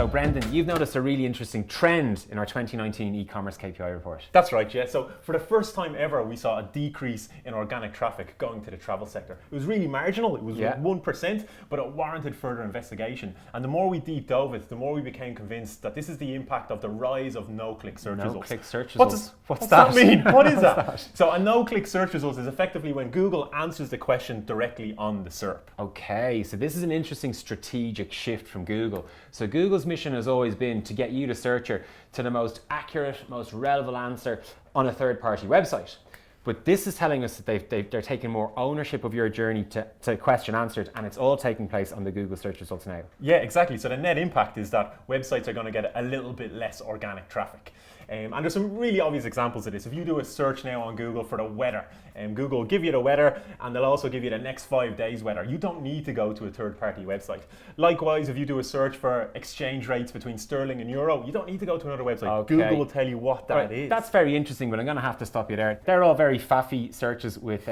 So Brendan, you've noticed a really interesting trend in our 2019 e-commerce KPI report. That's right, yeah. So for the first time ever, we saw a decrease in organic traffic going to the travel sector. It was really marginal, it was 1%, but it warranted further investigation. And the more we deep dove it, the more we became convinced that this is the impact of the rise of no-click search results. No-click search results? What's that mean? What is that? So a no-click search results is effectively when Google answers the question directly on the SERP. Okay, so this is an interesting strategic shift from Google. So Google's mission has always been to get you, the searcher, to the most accurate, most relevant answer on a third-party website. But this is telling us that they're taking more ownership of your journey to question answered, and it's all taking place on the Google search results now. Yeah, exactly. So the net impact is that websites are going to get a little bit less organic traffic. And there's some really obvious examples of this. If you do a search now on Google for the weather, Google will give you the weather and they'll also give you the next 5 days weather. You don't need to go to a third-party website. Likewise, if you do a search for exchange rates between sterling and euro, you don't need to go to another website. Okay. Google will tell you what that is. That's very interesting, but I'm going to have to stop you there. They're all very faffy searches with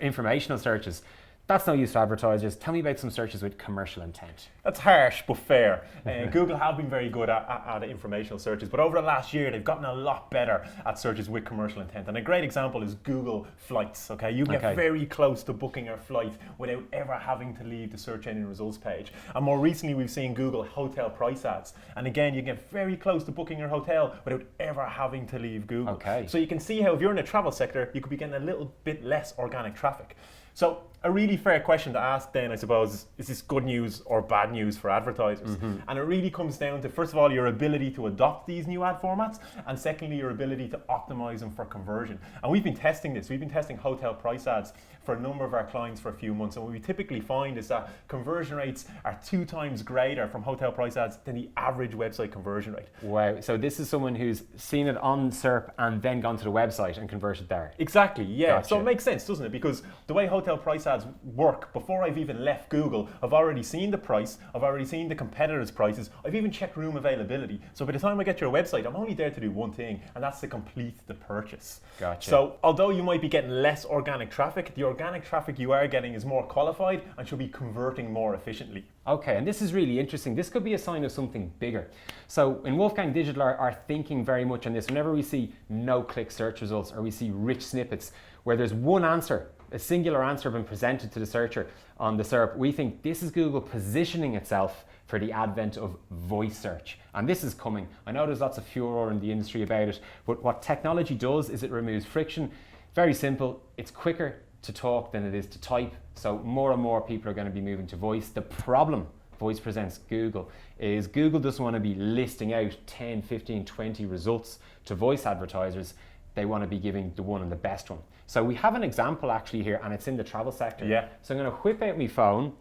informational searches. That's no use to advertisers. Tell me about some searches with commercial intent. That's harsh, but fair. Google have been very good at informational searches, but over the last year, they've gotten a lot better at searches with commercial intent. And a great example is Google Flights, okay? You get very close to booking a flight without ever having to leave the search engine results page. And more recently, we've seen Google Hotel Price Ads. And again, you get very close to booking your hotel without ever having to leave Google. Okay. So you can see how if you're in the travel sector, you could be getting a little bit less organic traffic. So a really fair question to ask then, I suppose, is this good news or bad news for advertisers? And it really comes down to, first of all, your ability to adopt these new ad formats, and secondly, your ability to optimize them for conversion. And we've been testing this. We've been testing hotel price ads for a number of our clients for a few months, and what we typically find is that conversion rates are 2 times greater from hotel price ads than the average website conversion rate. Wow, so this is someone who's seen it on SERP and then gone to the website and converted there. Exactly, yeah. Gotcha. So it makes sense, doesn't it? Because the way hotel price ads work, before I've even left Google, I've already seen the price, I've already seen the competitors' prices, I've even checked room availability. So by the time I get to your website, I'm only there to do one thing, and that's to complete the purchase. Gotcha. So although you might be getting less organic traffic, the organic traffic you are getting is more qualified and should be converting more efficiently. Okay, and this is really interesting. This could be a sign of something bigger. So in Wolfgang Digital are thinking very much on this. Whenever we see no-click search results or we see rich snippets where there's one answer, a singular answer being presented to the searcher on the SERP, we think this is Google positioning itself for the advent of voice search. And this is coming. I know there's lots of furor in the industry about it, but what technology does is it removes friction. Very simple, it's quicker to talk than it is to type. So more and more people are going to be moving to voice. The problem voice presents Google is Google doesn't want to be listing out 10, 15, 20 results to voice advertisers. They want to be giving the one and the best one. So we have an example actually here, and it's in the travel sector. Yeah. So I'm going to whip out my phone.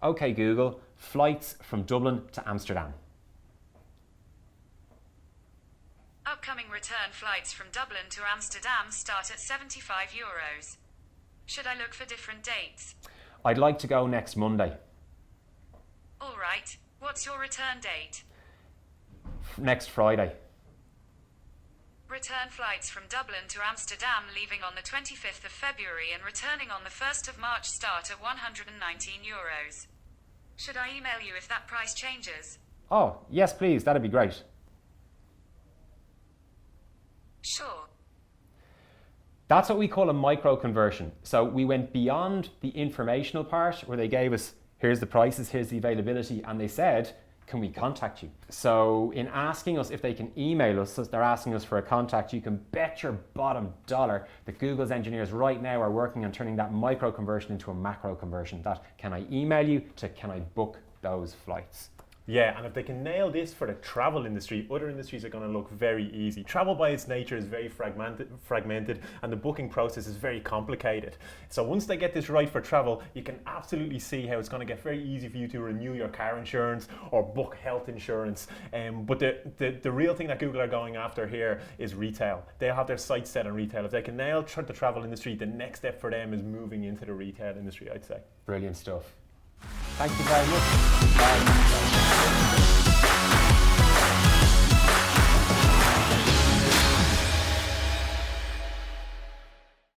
Okay, Google, flights from Dublin to Amsterdam. Upcoming return flights from Dublin to Amsterdam start at €75. Should I look for different dates? I'd like to go next Monday. All right. What's your return date? Next Friday. Return flights from Dublin to Amsterdam leaving on the 25th of February and returning on the 1st of March start at €119. Should I email you if that price changes? Oh, yes please, that'd be great. Sure. That's what we call a micro conversion. So we went beyond the informational part where they gave us, here's the prices, here's the availability, and they said, can we contact you? So in asking us if they can email us, so they're asking us for a contact, you can bet your bottom dollar that Google's engineers right now are working on turning that micro conversion into a macro conversion. That can I email you to can I book those flights? Yeah, and if they can nail this for the travel industry, other industries are going to look very easy. Travel by its nature is very fragmented, and the booking process is very complicated. So once they get this right for travel, you can absolutely see how it's going to get very easy for you to renew your car insurance or book health insurance. But the real thing that Google are going after here is retail. They have their sights set on retail. If they can nail the travel industry, the next step for them is moving into the retail industry, I'd say. Brilliant stuff. Thank you very much.